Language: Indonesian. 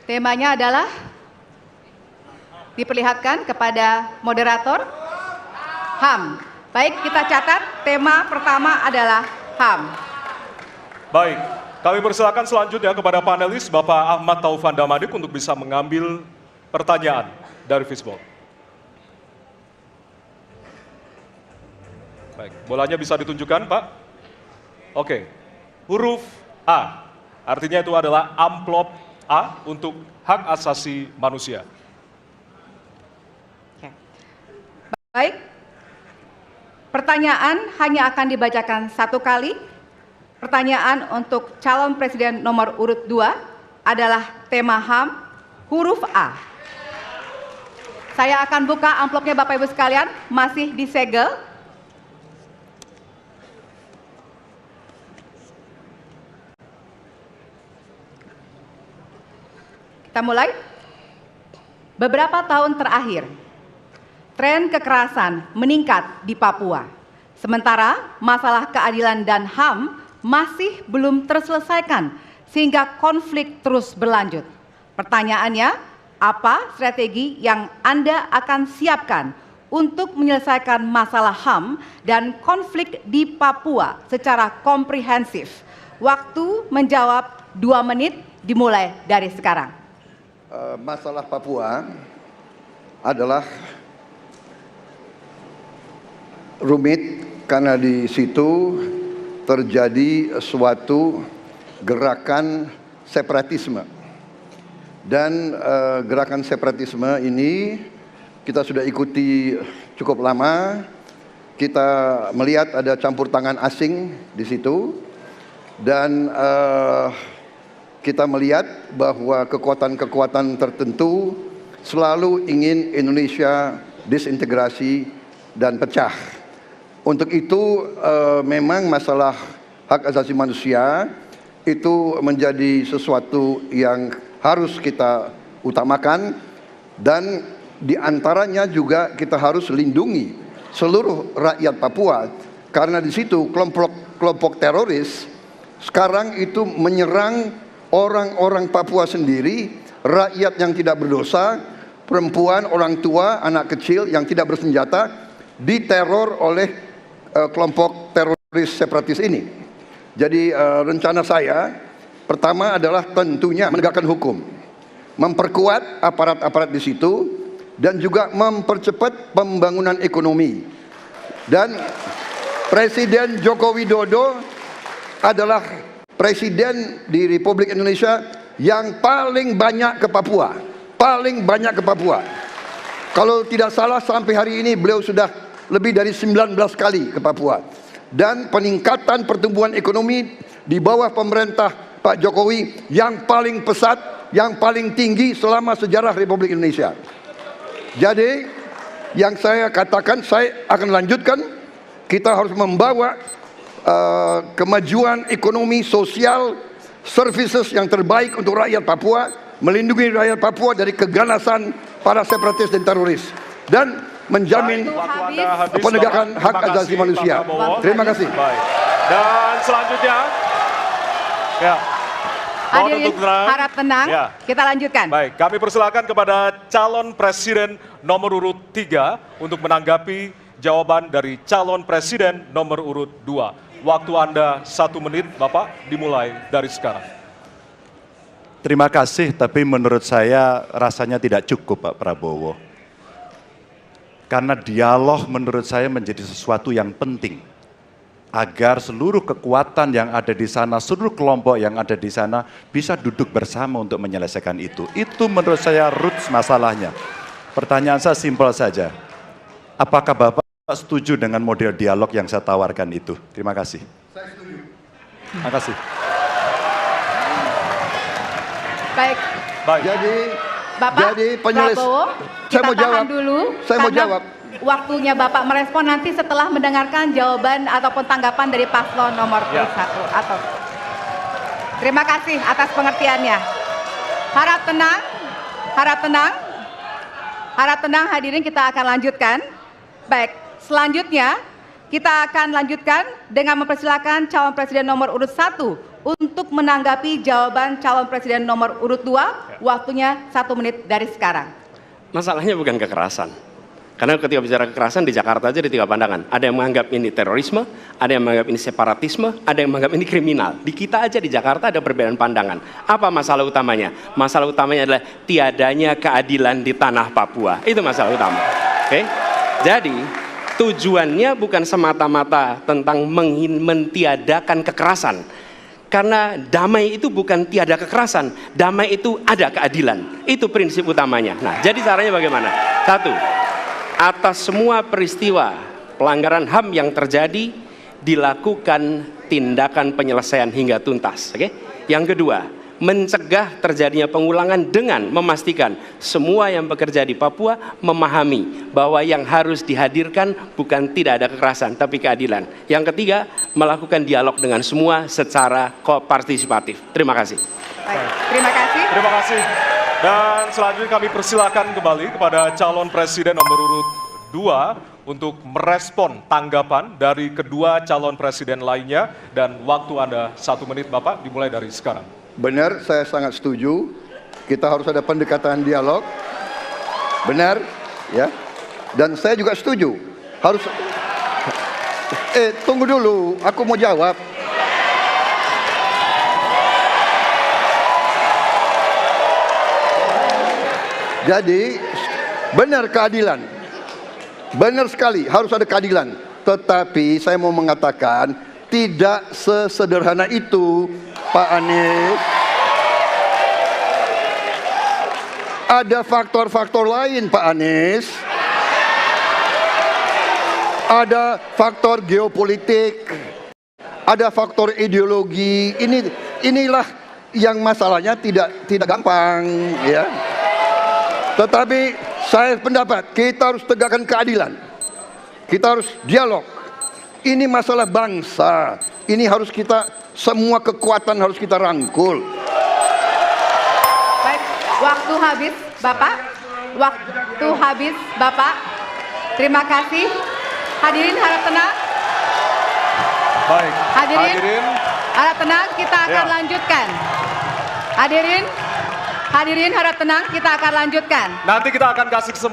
Temanya adalah diperlihatkan kepada moderator HAM. Baik, kita catat tema pertama adalah HAM. Baik, kami persilakan selanjutnya kepada panelis Bapak Ahmad Taufan Damadik untuk bisa mengambil pertanyaan dari Fishball. Baik, bolanya bisa ditunjukkan, Pak. Oke, huruf A, artinya itu adalah amplop A untuk hak asasi manusia. Oke. Baik, pertanyaan hanya akan dibacakan satu kali. Pertanyaan untuk calon presiden nomor urut 2 adalah tema HAM, huruf A. Saya akan buka amplopnya Bapak Ibu sekalian, masih disegel. Kita mulai. Beberapa tahun terakhir, tren kekerasan meningkat di Papua. Sementara masalah keadilan dan HAM masih belum terselesaikan sehingga konflik terus berlanjut. Pertanyaannya, apa strategi yang Anda akan siapkan untuk menyelesaikan masalah HAM dan konflik di Papua secara komprehensif? Waktu menjawab 2 menit dimulai dari sekarang. Masalah Papua adalah rumit karena di situ terjadi suatu gerakan separatisme. Dan gerakan separatisme ini kita sudah ikuti cukup lama. Kita melihat ada campur tangan asing di situ. Dan kita melihat bahwa kekuatan-kekuatan tertentu selalu ingin Indonesia disintegrasi dan pecah. Untuk itu memang masalah hak asasi manusia itu menjadi sesuatu yang harus kita utamakan, dan diantaranya juga kita harus lindungi seluruh rakyat Papua, karena di situ kelompok teroris sekarang itu menyerang orang-orang Papua sendiri, rakyat yang tidak berdosa, perempuan, orang tua, anak kecil yang tidak bersenjata, diteror oleh kelompok teroris separatis ini. Jadi rencana saya pertama adalah tentunya menegakkan hukum, memperkuat aparat-aparat di situ, dan juga mempercepat pembangunan ekonomi. Dan Presiden Joko Widodo adalah Presiden di Republik Indonesia yang paling banyak ke Papua. Paling banyak ke Papua. Kalau tidak salah sampai hari ini beliau sudah lebih dari 19 kali ke Papua. Dan peningkatan pertumbuhan ekonomi di bawah pemerintah Pak Jokowi yang paling pesat, yang paling tinggi selama sejarah Republik Indonesia. Jadi yang saya katakan, saya akan lanjutkan, kita harus membawa kemajuan ekonomi, sosial, services yang terbaik untuk rakyat Papua, melindungi rakyat Papua dari keganasan para separatis dan teroris, dan menjamin penegakan hak asasi manusia. Terima kasih. Baik. Dan selanjutnya, ya, hadirin harap tenang, ya. Kita lanjutkan. Baik, kami persilakan kepada calon presiden nomor urut 3 untuk menanggapi jawaban dari calon presiden nomor urut 2. Waktu Anda 1 menit, Bapak, dimulai dari sekarang. Terima kasih, tapi menurut saya rasanya tidak cukup, Pak Prabowo. Karena dialog menurut saya menjadi sesuatu yang penting. Agar seluruh kekuatan yang ada di sana, seluruh kelompok yang ada di sana bisa duduk bersama untuk menyelesaikan itu. Itu menurut saya roots masalahnya. Pertanyaan saya simpel saja. Apakah Bapak setuju dengan model dialog yang saya tawarkan itu? Terima kasih. Saya setuju. Terima kasih. Baik. Jadi penyeles, Prabowo, saya mau jawab dulu. Saya mau jawab. Waktunya Bapak merespon nanti setelah mendengarkan jawaban ataupun tanggapan dari paslon nomor 1 atau. Terima kasih atas pengertiannya. Harap tenang, harap tenang, harap tenang hadirin, kita akan lanjutkan. Baik, selanjutnya kita akan lanjutkan dengan mempersilakan calon presiden nomor urut 1 untuk menanggapi jawaban calon presiden nomor urut 2. Waktunya 1 menit dari sekarang. Masalahnya bukan kekerasan. Karena ketika bicara kekerasan di Jakarta aja ada 3 pandangan. Ada yang menganggap ini terorisme, ada yang menganggap ini separatisme, ada yang menganggap ini kriminal. Di kita aja di Jakarta ada perbedaan pandangan. Apa masalah utamanya? Masalah utamanya adalah tiadanya keadilan di tanah Papua. Itu masalah utama. Oke? Jadi tujuannya bukan semata-mata tentang mentiadakan kekerasan. Karena damai itu bukan tiada kekerasan, damai itu ada keadilan. Itu prinsip utamanya. Nah, jadi caranya bagaimana? 1, atas semua peristiwa pelanggaran HAM yang terjadi, dilakukan tindakan penyelesaian hingga tuntas. Oke? Yang kedua, mencegah terjadinya pengulangan dengan memastikan semua yang bekerja di Papua memahami bahwa yang harus dihadirkan bukan tidak ada kekerasan, tapi keadilan. Yang ketiga, melakukan dialog dengan semua secara partisipatif. Terima kasih. Baik, terima kasih. Terima kasih. Dan selanjutnya kami persilakan kembali kepada calon presiden nomor urut 2 untuk merespon tanggapan dari kedua calon presiden lainnya, dan waktu Anda 1 menit Bapak, dimulai dari sekarang. Benar, saya sangat setuju. Kita harus ada pendekatan dialog. Benar, ya. Dan saya juga setuju. Harus. Tunggu dulu, aku mau jawab. Jadi, benar keadilan. Benar sekali, harus ada keadilan. Tetapi saya mau mengatakan, tidak sesederhana itu, Pak Anies. Ada faktor-faktor lain, Pak Anies. Ada faktor geopolitik, ada faktor ideologi. Inilah yang masalahnya tidak gampang, ya. Tetapi saya pendapat kita harus tegakkan keadilan. Kita harus dialog. Ini masalah bangsa. Ini harus kita, semua kekuatan harus kita rangkul. Baik, waktu habis Bapak. Waktu habis Bapak. Terima kasih. Hadirin harap tenang. Baik, Hadirin harap tenang, kita akan lanjutkan. Hadirin harap tenang, kita akan lanjutkan. Nanti kita akan kasih kesempatan